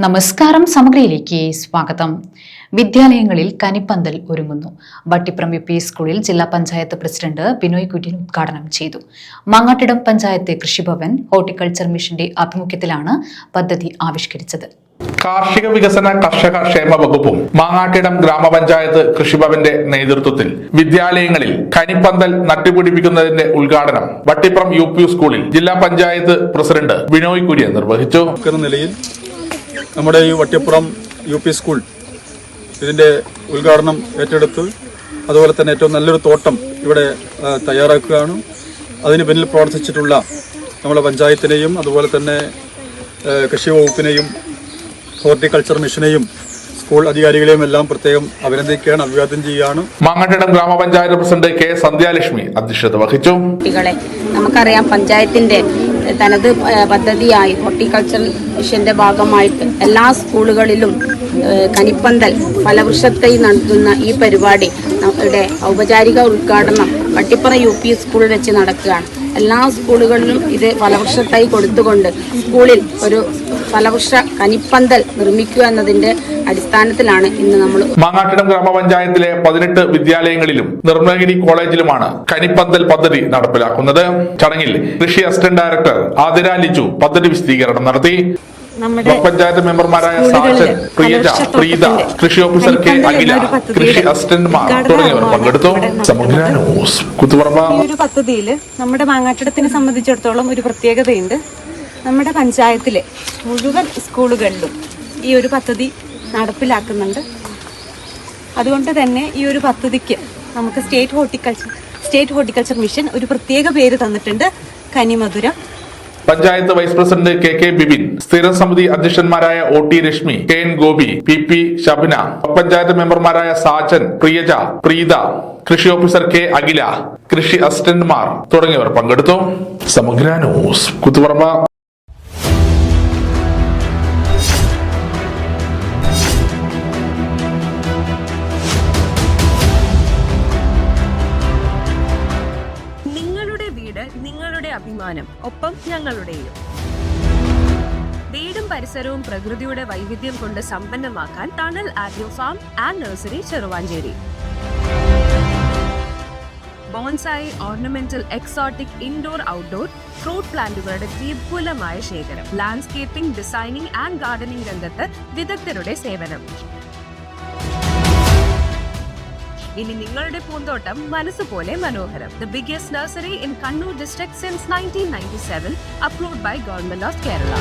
നമസ്കാരം. സമഗ്രയിലേക്ക് സ്വാഗതം. വിദ്യാലയങ്ങളിൽ കനിപ്പന്തൽ ഒരുങ്ങുന്നു. വട്ടിപ്രം യു പി സ്കൂളിൽ ജില്ലാ പഞ്ചായത്ത് പ്രസിഡന്റ് ബിനോയ് കുര്യൻ ഉദ്ഘാടനം ചെയ്തു. മാങ്ങാട്ടിടം പഞ്ചായത്ത് കൃഷിഭവൻ ഹോർട്ടിക്കൾച്ചർ മിഷന്റെ ആഭിമുഖ്യത്തിലാണ് പദ്ധതി ആവിഷ്കരിച്ചത്. കാർഷിക വികസന കർഷക ക്ഷേമ വകുപ്പും മാങ്ങാട്ടിടം ഗ്രാമപഞ്ചായത്ത് കൃഷിഭവന്റെ നേതൃത്വത്തിൽ വിദ്യാലയങ്ങളിൽ കനിപ്പന്തൽ നട്ടുപിടിപ്പിക്കുന്നതിന്റെ ഉദ്ഘാടനം വട്ടിപ്രം യു പി സ്കൂളിൽ ജില്ലാ പഞ്ചായത്ത് പ്രസിഡന്റ് ബിനോയ് കുര്യൻ നിർവഹിച്ചു. നിലയിൽ നമ്മുടെ ഈ വട്ടിപ്പുറം യു പി സ്കൂൾ ഇതിന്റെ ഉദ്ഘാടനം ഏറ്റെടുത്ത് അതുപോലെ തന്നെ ഏറ്റവും നല്ലൊരു തോട്ടം ഇവിടെ തയ്യാറാക്കുകയാണ്. അതിന് പിന്നിൽ പ്രവർത്തിച്ചിട്ടുള്ള നമ്മുടെ പഞ്ചായത്തിനെയും അതുപോലെ തന്നെ കൃഷി വകുപ്പിനെയും ഹോർട്ടിക്കൾച്ചർ മിഷനെയും സ്കൂൾ അധികാരികളെയും എല്ലാം പ്രത്യേകം അഭിനന്ദിക്കുകയാണ്, അഭിവാദ്യം ചെയ്യുകയാണ്. മാങ്ങാട്ടിടം ഗ്രാമപഞ്ചായത്ത് പ്രസിഡന്റ് കെ സന്ധ്യാലക്ഷ്മി അധ്യക്ഷത വഹിച്ചു. കുട്ടികളെ നമുക്കറിയാം, പഞ്ചായത്തിന്റെ തനത് പദ്ധതിയായി ഹോർട്ടിക്കൾച്ചർ മിഷന്റെ ഭാഗമായിട്ട് എല്ലാ സ്കൂളുകളിലും കനിപ്പന്തൽ ഫലവൃക്ഷത്തൈ നടത്തുന്ന ഈ പരിപാടി നമ്മുടെ ഔപചാരിക ഉദ്ഘാടനം വട്ടിപ്പുറം യു പി സ്കൂളിൽ വെച്ച് നടക്കുകയാണ്. എല്ലാ സ്കൂളുകളിലും ഇത് ഫലവൃക്ഷത്തൈ കൊടുത്തുകൊണ്ട് സ്കൂളിൽ ഒരു ഫലവൃക്ഷ കനിപ്പന്തൽ നിർമ്മിക്കുക എന്നതിന്റെ അടിസ്ഥാനത്തിലാണ് ഇന്ന് നമ്മൾ മാങ്ങാട്ടിടം ഗ്രാമപഞ്ചായത്തിലെ 18 വിദ്യാലയങ്ങളിലും നിർമ്മലഗിരി കോളേജിലുമാണ് കനിപ്പന്തൽ പദ്ധതി നടപ്പിലാക്കുന്നത്. ചടങ്ങിൽ കൃഷി അസിസ്റ്റന്റ് ഡയറക്ടർ ആതിര ലിജു പദ്ധതി വിശദീകരണം നടത്തി. പഞ്ചായത്ത് മെമ്പർമാരായ സാജൻ, പ്രിയജ, പ്രീത, കൃഷി ഓഫീസർ കെ അഖില, കൃഷി അസിസ്റ്റന്റുമാർ തുടങ്ങിയവർ പങ്കെടുത്തു. സമഗ്ര ന്യൂസ്, കുത്തുപറമ്പ. ഈ ഒരു പദ്ധതിയിൽ നമ്മുടെ മാങ്ങാട്ടിടത്തിനെ സംബന്ധിച്ചിടത്തോളം ഒരു പ്രത്യേകതയുണ്ട്. നമ്മുടെ പഞ്ചായത്തിലെ മുഴുവൻ സ്കൂളുകളിലും ഈ ഒരു പദ്ധതി നടപ്പിലാക്കുന്നുണ്ട്. അതുകൊണ്ട് തന്നെ ഈ ഒരു പദ്ധതിക്ക് നമുക്ക് സ്റ്റേറ്റ് ഹോർട്ടിക്കൾച്ചർ മിഷൻ ഒരു പ്രത്യേക പേര് തന്നിട്ടുണ്ട്, Kanimadhuram. Panchayat vice president K K Bibin, സ്ഥിരം സമിതി അധ്യക്ഷന്മാരായ O T Rashmi, K N Gopi, P P Shabina, panchayat മെമ്പർമാരായ സാജൻ, പ്രിയജ, പ്രീത, കൃഷി ഓഫീസർ കെ അഖില, കൃഷി അസിസ്റ്റന്റുമാർ തുടങ്ങിയവർ പങ്കെടുത്തു. സമഗ്ര ന്യൂസ്, കുത്തുപറമ്പ. നിങ്ങളുടെ അഭിമാനം, ഒപ്പം ഞങ്ങളുടെയും. വീടും പരിസരവും പ്രകൃതിയുടെ വൈവിധ്യം കൊണ്ട് സമ്പന്നമാക്കാൻ tunnel agro farm and nursery Cheruvancheri. Bonsai, ornamental, exotic, indoor, outdoor fruit പ്ലാന്റുകളുടെ വിപുലമായ ശേഖരം. ലാൻഡ്സ്കേപ്പിംഗ്, ഡിസൈനിംഗ് ആൻഡ് ഗാർഡനിംഗ് രംഗത്ത് വിദഗ്ധരുടെ സേവനം. ഇനി നിങ്ങളുടെ പൂന്തോട്ടം മനസ്സുപോലെ മനോഹരം. The biggest nursery in Kannur district since 1997, approved by Government of Kerala.